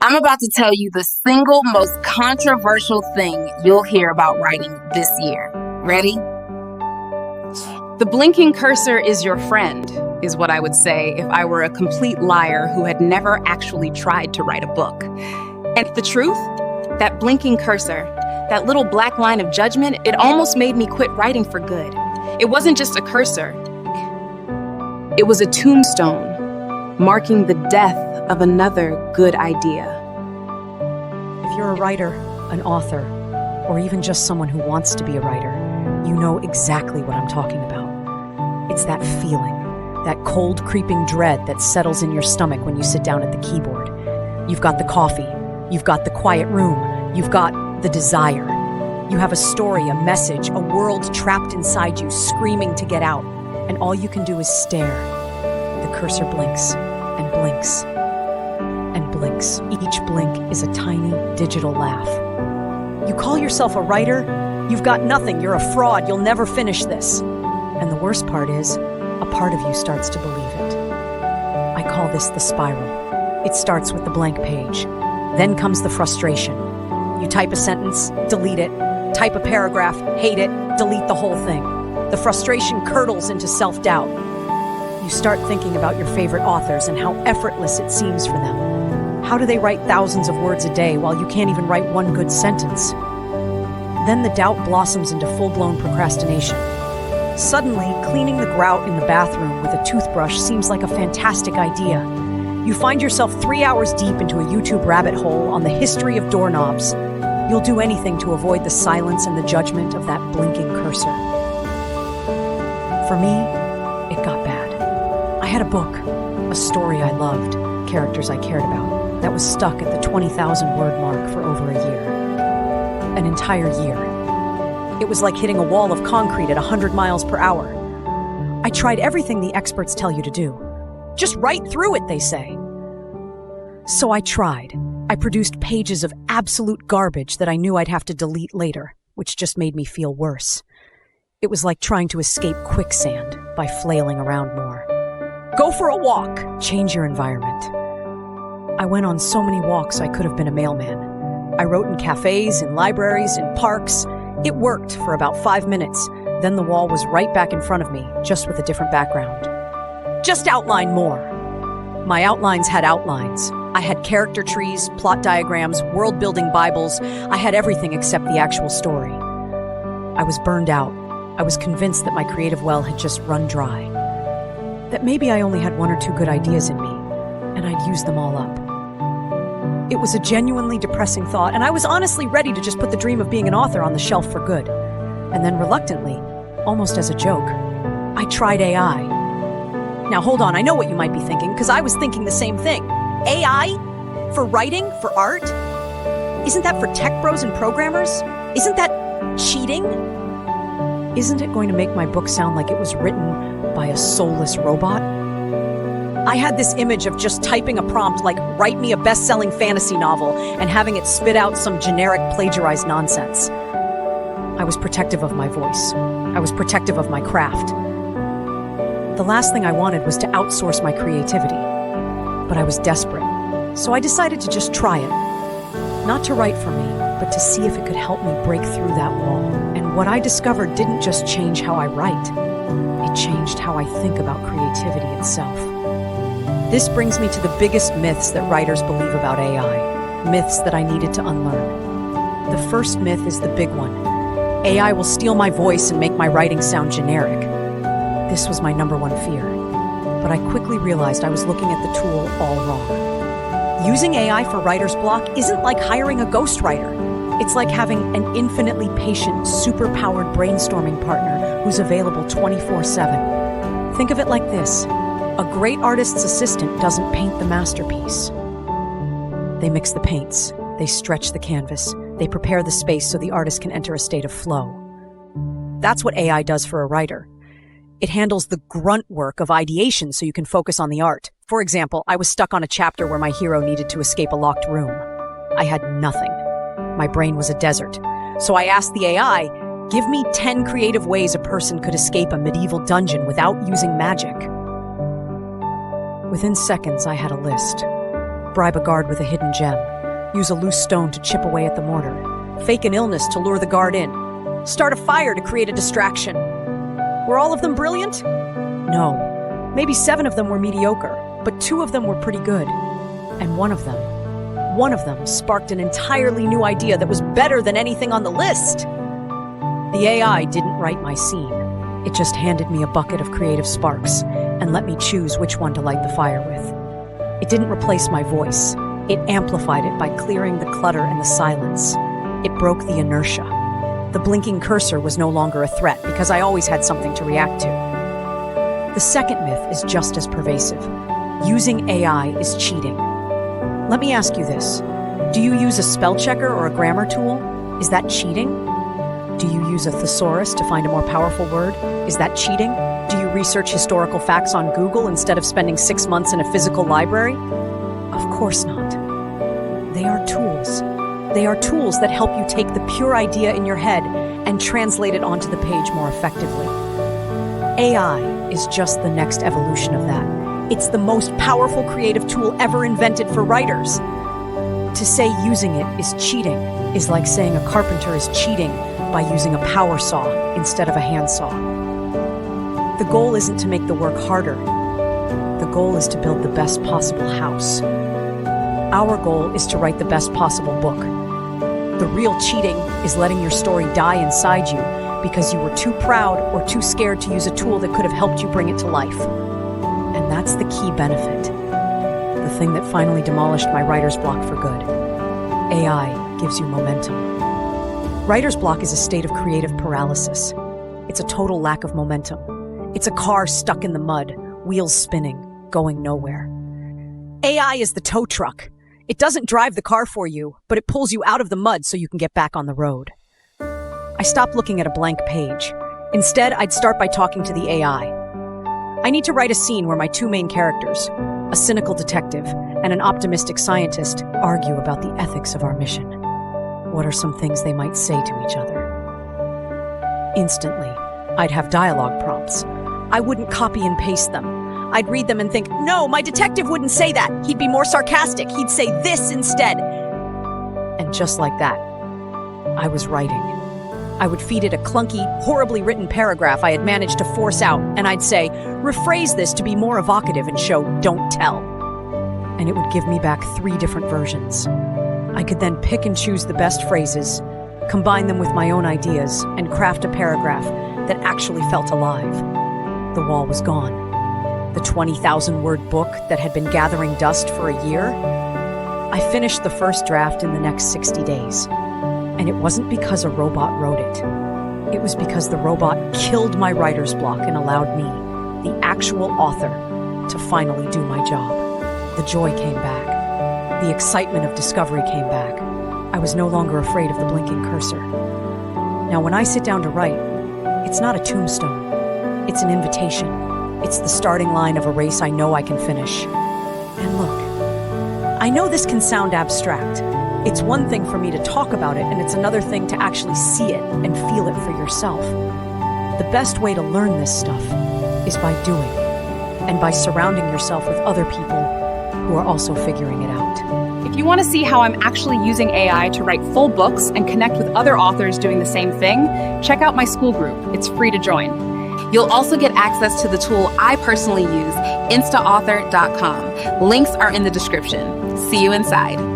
I'm about to tell you the single most controversial thing you'll hear about writing this year. Ready? The blinking cursor is your friend, is what I would say if I were a complete liar who had never actually tried to write a book. And the truth, that blinking cursor, that little black line of judgment, it almost made me quit writing for good. It wasn't just a cursor. It was a tombstone marking the death of another good idea. If you're a writer, an author, or even just someone who wants to be a writer, you know exactly what I'm talking about. It's that feeling, that cold, creeping dread that settles in your stomach when you sit down at the keyboard. You've got the coffee, you've got the quiet room, you've got the desire. You have a story, a message, a world trapped inside you, screaming to get out, and all you can do is stare. The cursor blinks and blinks and blinks. Each blink is a tiny digital laugh. You call yourself a writer? You've got nothing. You're a fraud. You'll never finish this. And the worst part is, a part of you starts to believe it. I call this the spiral. It starts with the blank page. Then comes the frustration. You type a sentence, delete it. Type a paragraph, hate it, delete the whole thing. The frustration curdles into self-doubt. You start thinking about your favorite authors and how effortless it seems for them. How do they write thousands of words a day while you can't even write one good sentence? Then the doubt blossoms into full-blown procrastination. Suddenly, cleaning the grout in the bathroom with a toothbrush seems like a fantastic idea. You find yourself 3 hours deep into a YouTube rabbit hole on the history of doorknobs. You'll do anything to avoid the silence and the judgment of that blinking cursor. For me, it got bad. I had a book, a story I loved, characters I cared about, that was stuck at the 20,000 word mark for over a year. An entire year. It was like hitting a wall of concrete at 100 miles per hour. I tried everything the experts tell you to do. Just write through it, they say. So I tried. I produced pages of absolute garbage that I knew I'd have to delete later, which just made me feel worse. It was like trying to escape quicksand by flailing around more. Go for a walk. Change your environment. I went on so many walks I could have been a mailman. I wrote in cafes, in libraries, in parks. It worked for about 5 minutes. Then the wall was right back in front of me, just with a different background. Just outline more. My outlines had outlines. I had character trees, plot diagrams, world-building Bibles. I had everything except the actual story. I was burned out. I was convinced that my creative well had just run dry. That maybe I only had 1 or 2 good ideas in me, and I'd used them all up. It was a genuinely depressing thought, and I was honestly ready to just put the dream of being an author on the shelf for good. And then reluctantly, almost as a joke, I tried AI. Now hold on, I know what you might be thinking, because I was thinking the same thing. AI? For writing? For art? Isn't that for tech bros and programmers? Isn't that cheating? Isn't it going to make my book sound like it was written by a soulless robot? I had this image of just typing a prompt like, write me a best-selling fantasy novel, and having it spit out some generic plagiarized nonsense. I was protective of my voice. I was protective of my craft. The last thing I wanted was to outsource my creativity. But I was desperate, so I decided to just try it. Not to write for me, but to see if it could help me break through that wall. And what I discovered didn't just change how I write, it changed how I think about creativity itself. This brings me to the biggest myths that writers believe about AI, myths that I needed to unlearn. The first myth is the big one. AI will steal my voice and make my writing sound generic. This was my number one fear. But I quickly realized I was looking at the tool all wrong. Using AI for writer's block isn't like hiring a ghostwriter. It's like having an infinitely patient, super-powered brainstorming partner who's available 24/7. Think of it like this. A great artist's assistant doesn't paint the masterpiece. They mix the paints, they stretch the canvas, they prepare the space so the artist can enter a state of flow. That's what AI does for a writer. It handles the grunt work of ideation so you can focus on the art. For example, I was stuck on a chapter where my hero needed to escape a locked room. I had nothing. My brain was a desert. So I asked the AI, give me 10 creative ways a person could escape a medieval dungeon without using magic. Within seconds, I had a list. Bribe a guard with a hidden gem. use a loose stone to chip away at the mortar, fake an illness to lure the guard in, start a fire to create a distraction. Were all of them brilliant? No. Maybe 7 of them were mediocre, but 2 of them were pretty good. And one of them sparked an entirely new idea that was better than anything on the list. The AI didn't write my scene. It just handed me a bucket of creative sparks and let me choose which one to light the fire with. It didn't replace my voice. It amplified it by clearing the clutter and the silence. It broke the inertia. The blinking cursor was no longer a threat because I always had something to react to. The second myth is just as pervasive. Using AI is cheating. Let me ask you this. Do you use a spell checker or a grammar tool? Is that cheating? Do you use a thesaurus to find a more powerful word? Is that cheating? Do you research historical facts on Google instead of spending 6 months in a physical library? Of course not. They are tools. They are tools that help you take the pure idea in your head and translate it onto the page more effectively. AI is just the next evolution of that. It's the most powerful creative tool ever invented for writers. To say using it is cheating is like saying a carpenter is cheating by using a power saw instead of a handsaw. The goal isn't to make the work harder. The goal is to build the best possible house. Our goal is to write the best possible book. The real cheating is letting your story die inside you because you were too proud or too scared to use a tool that could have helped you bring it to life. And that's the key benefit. The thing that finally demolished my writer's block for good. AI gives you momentum. Writer's block is a state of creative paralysis. It's a total lack of momentum. It's a car stuck in the mud, wheels spinning, going nowhere. AI is the tow truck. It doesn't drive the car for you, but it pulls you out of the mud so you can get back on the road. I stopped looking at a blank page. Instead, I'd start by talking to the AI. I need to write a scene where my 2 main characters, a cynical detective and an optimistic scientist, argue about the ethics of our mission. What are some things they might say to each other? Instantly, I'd have dialogue prompts. I wouldn't copy and paste them. I'd read them and think, no, my detective wouldn't say that. He'd be more sarcastic. He'd say this instead. And just like that, I was writing. I would feed it a clunky, horribly written paragraph I had managed to force out, and I'd say, rephrase this to be more evocative and show don't tell. And it would give me back 3 different versions. I could then pick and choose the best phrases, combine them with my own ideas, and craft a paragraph that actually felt alive. The wall was gone. The 20,000-word book that had been gathering dust for a year, I finished the first draft in the next 60 days. And it wasn't because a robot wrote it. It was because the robot killed my writer's block and allowed me, the actual author, to finally do my job. The joy came back. The excitement of discovery came back. I was no longer afraid of the blinking cursor. Now, when I sit down to write, it's not a tombstone. It's an invitation. It's the starting line of a race I know I can finish. And look, I know this can sound abstract. It's one thing for me to talk about it, and it's another thing to actually see it and feel it for yourself. The best way to learn this stuff is by doing, and by surrounding yourself with other people who are also figuring it out. If you want to see how I'm actually using AI to write full books and connect with other authors doing the same thing, check out my school group. It's free to join. You'll also get access to the tool I personally use, InstaAuthor.com. Links are in the description. See you inside.